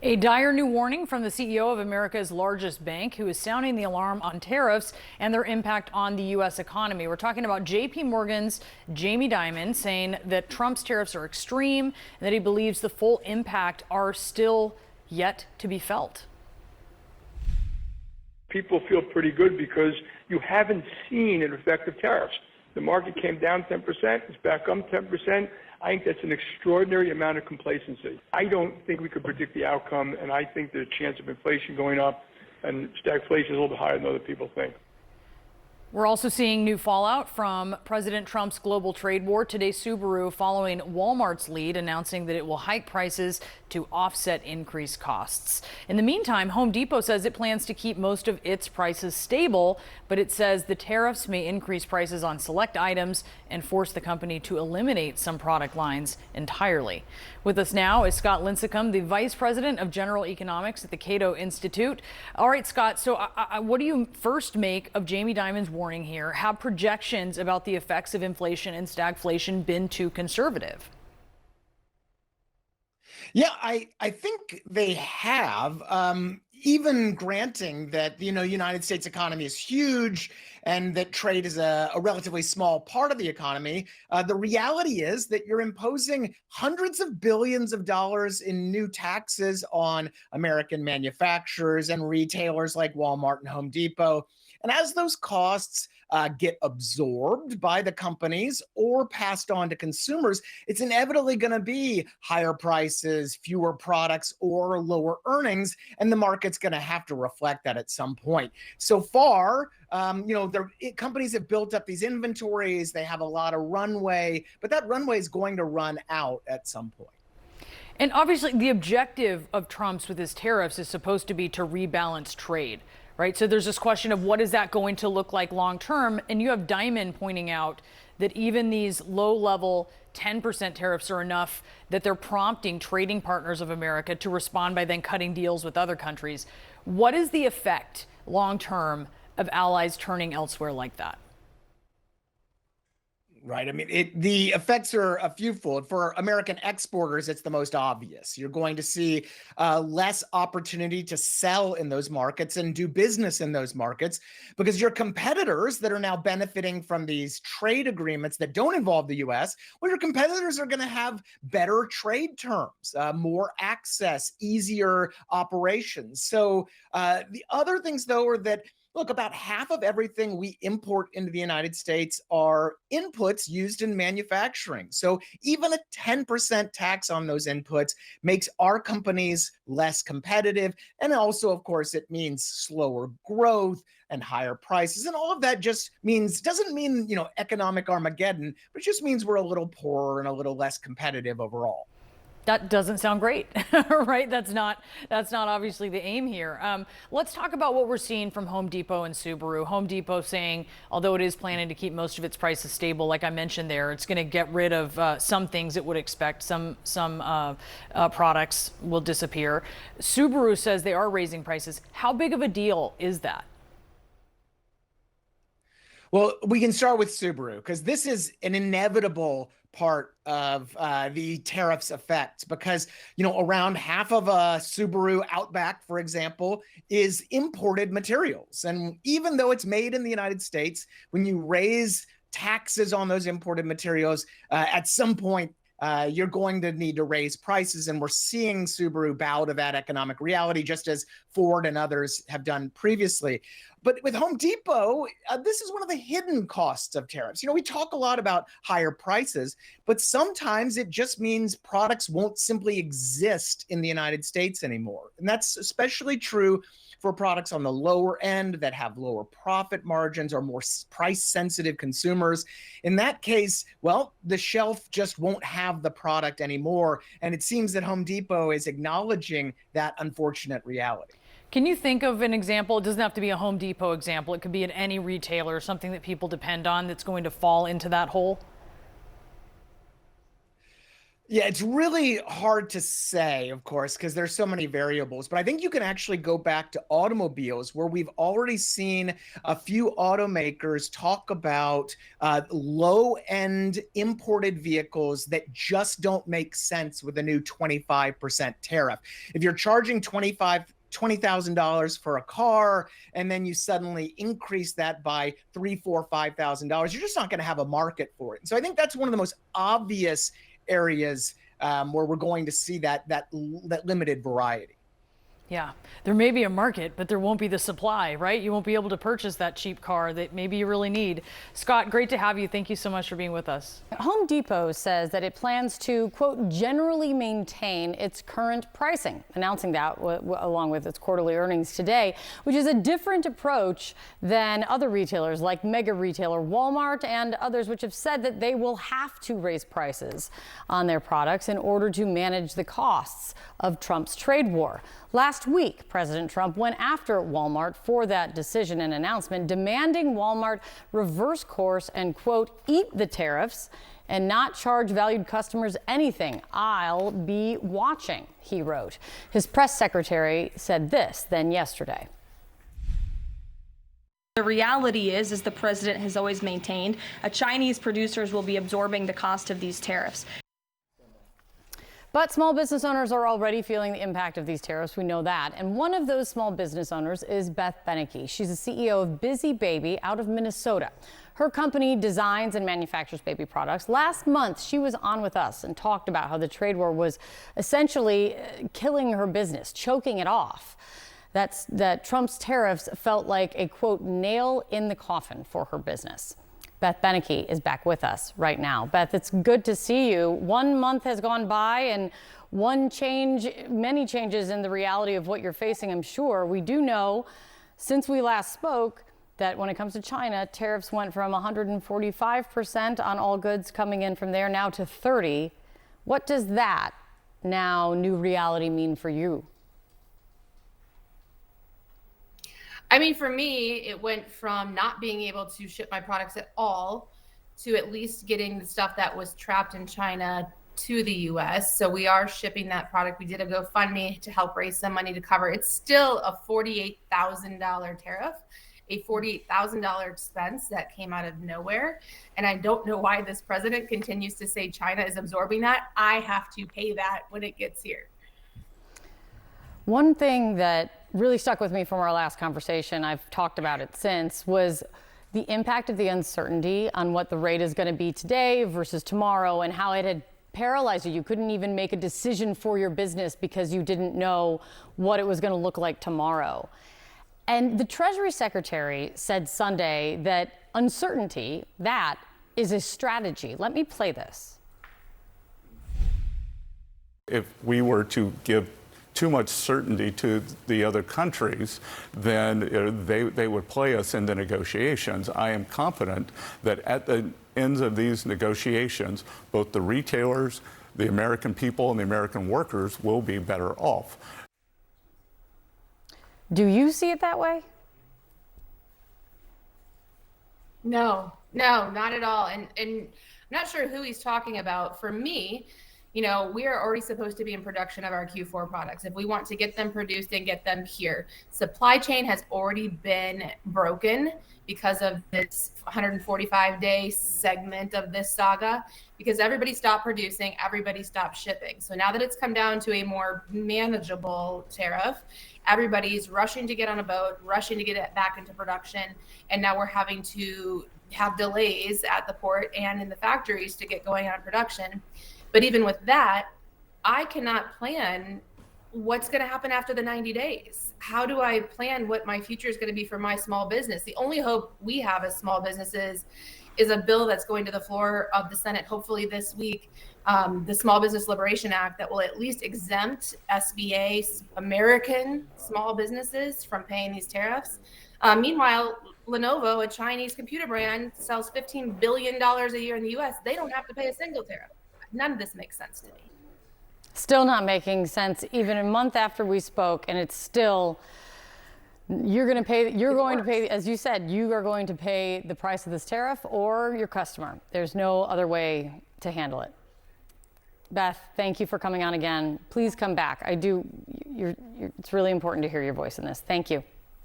A dire new warning from the CEO of America's largest bank, who is sounding the alarm on tariffs and their impact on the U.S. economy. We're talking about J.P. Morgan's Jamie Dimon saying that Trump's tariffs are extreme and that he believes the full impact are still yet to be felt. People feel pretty good because you haven't seen an effect of tariffs. The market came down 10%, it's back up 10%. I think that's an extraordinary amount of complacency. I don't think we could predict the outcome, and I think the chance of inflation going up and stagflation is a little bit higher than other people think. We're also seeing new fallout from President Trump's global trade war. Today, Subaru following Walmart's lead, announcing that it will hike prices to offset increased costs. In the meantime, Home Depot says it plans to keep most of its prices stable, but it says the tariffs may increase prices on select items and force the company to eliminate some product lines entirely. With us now is Scott Lincicome, the Vice President of General Economics at the Cato Institute. All right, Scott, so what do you first make of Jamie Dimon's warning here? Have projections about the effects of inflation and stagflation been too conservative? Yeah, I think they have. Even granting that United States economy is huge and that trade is a relatively small part of the economy, the reality is that you're imposing hundreds of billions of dollars in new taxes on American manufacturers and retailers like Walmart and Home Depot. And as those costs get absorbed by the companies or passed on to consumers, it's inevitably going to be higher prices, fewer products, or lower earnings, and the market's going to have to reflect that at some point. So far, companies have built up these inventories, they have a lot of runway, but that runway is going to run out at some point. And obviously, the objective of Trump's with his tariffs is supposed to be to rebalance trade. Right. So there's this question of what is that going to look like long term? And you have Dimon pointing out that even these low level 10% tariffs are enough that they're prompting trading partners of America to respond by then cutting deals with other countries. What is the effect long term of allies turning elsewhere like that? Right. I mean, the effects are a fewfold. For American exporters, it's the most obvious. You're going to see less opportunity to sell in those markets and do business in those markets because your competitors that are now benefiting from these trade agreements that don't involve the U.S., well, your competitors are going to have better trade terms, more access, easier operations. So the other things, though, are that look, about half of everything we import into the United States are inputs used in manufacturing. So even a 10% tax on those inputs makes our companies less competitive. And also, of course, it means slower growth and higher prices. And all of that just doesn't mean, economic Armageddon, but it just means we're a little poorer and a little less competitive overall. That doesn't sound great, right? That's not obviously the aim here. Let's talk about what we're seeing from Home Depot and Subaru. Home Depot saying, although it is planning to keep most of its prices stable, like I mentioned there, it's going to get rid of some things it would expect. Some products will disappear. Subaru says they are raising prices. How big of a deal is that? Well, we can start with Subaru because this is an inevitable part of the tariffs effect because, around half of a Subaru Outback, for example, is imported materials. And even though it's made in the United States, when you raise taxes on those imported materials, at some point, you're going to need to raise prices. And we're seeing Subaru bow to that economic reality, just as Ford and others have done previously. But with Home Depot, this is one of the hidden costs of tariffs. We talk a lot about higher prices, but sometimes it just means products won't simply exist in the United States anymore. And that's especially true for products on the lower end that have lower profit margins or more price-sensitive consumers. In that case, well, the shelf just won't have the product anymore. And it seems that Home Depot is acknowledging that unfortunate reality. Can you think of an example? It doesn't have to be a Home Depot example. It could be at any retailer, something that people depend on that's going to fall into that hole. Yeah, it's really hard to say, of course, because there's so many variables. But I think you can actually go back to automobiles, where we've already seen a few automakers talk about low-end imported vehicles that just don't make sense with a new 25% tariff. If you're charging $20,000 for a car, and then you suddenly increase that by $3, $4, $5,000, you're just not going to have a market for it. And so I think that's one of the most obvious areas where we're going to see that limited variety. Yeah, there may be a market, but there won't be the supply, right? You won't be able to purchase that cheap car that maybe you really need. Scott, great to have you. Thank you so much for being with us. Home Depot says that it plans to, quote, generally maintain its current pricing, announcing that along with its quarterly earnings today, which is a different approach than other retailers like mega retailer Walmart and others, which have said that they will have to raise prices on their products in order to manage the costs of Trump's trade war. Last week, President Trump went after Walmart for that decision and announcement, demanding Walmart reverse course and, quote, eat the tariffs and not charge valued customers anything. I'll be watching, he wrote. His press secretary said this then yesterday. The reality is, as the president has always maintained, Chinese producers will be absorbing the cost of these tariffs. But small business owners are already feeling the impact of these tariffs. We know that. And one of those small business owners is Beth Beneke. She's the CEO of Busy Baby out of Minnesota. Her company designs and manufactures baby products. Last month, she was on with us and talked about how the trade war was essentially killing her business, choking it off. That Trump's tariffs felt like a, quote, nail in the coffin for her business. Beth Beneke is back with us right now. Beth, it's good to see you. 1 month has gone by and many changes in the reality of what you're facing, I'm sure. We do know, since we last spoke, that when it comes to China, tariffs went from 145% on all goods coming in from there now to 30%. What does that now new reality mean for you? I mean, for me, it went from not being able to ship my products at all to at least getting the stuff that was trapped in China to the US. So we are shipping that product. We did a GoFundMe to help raise some money to cover. It's still a $48,000 tariff, a $48,000 expense that came out of nowhere. And I don't know why this president continues to say China is absorbing that. I have to pay that when it gets here. One thing that really stuck with me from our last conversation, I've talked about it since, was the impact of the uncertainty on what the rate is going to be today versus tomorrow and how it had paralyzed you. You couldn't even make a decision for your business because you didn't know what it was going to look like tomorrow. And the Treasury Secretary said Sunday that uncertainty, that is a strategy. Let me play this. If we were to give too much certainty to the other countries, then they would play us in the negotiations. I am confident that at the ends of these negotiations, both the retailers, the American people, and the American workers will be better off. Do you see it that way? No, not at all. And I'm not sure who he's talking about. For me, you know, we are already supposed to be in production of our Q4 products. If we want to get them produced and get them here, supply chain has already been broken because of this 145-day segment of this saga, because everybody stopped producing, everybody stopped shipping. So now that it's come down to a more manageable tariff, everybody's rushing to get on a boat, rushing to get it back into production. And now we're having to have delays at the port and in the factories to get going on production. But even with that, I cannot plan what's going to happen after the 90 days. How do I plan what my future is going to be for my small business? The only hope we have as small businesses is a bill that's going to the floor of the Senate, hopefully this week, the Small Business Liberation Act, that will at least exempt SBA, American small businesses, from paying these tariffs. Meanwhile, Lenovo, a Chinese computer brand, sells $15 billion a year in the US. They don't have to pay a single tariff. None of this makes sense to me. Still not making sense even a month after we spoke, and it's still, you're going to pay, as you said, you are going to pay the price of this tariff or your customer. There's no other way to handle it. Beth, thank you for coming on again. Please come back. It's really important to hear your voice in this. Thank you.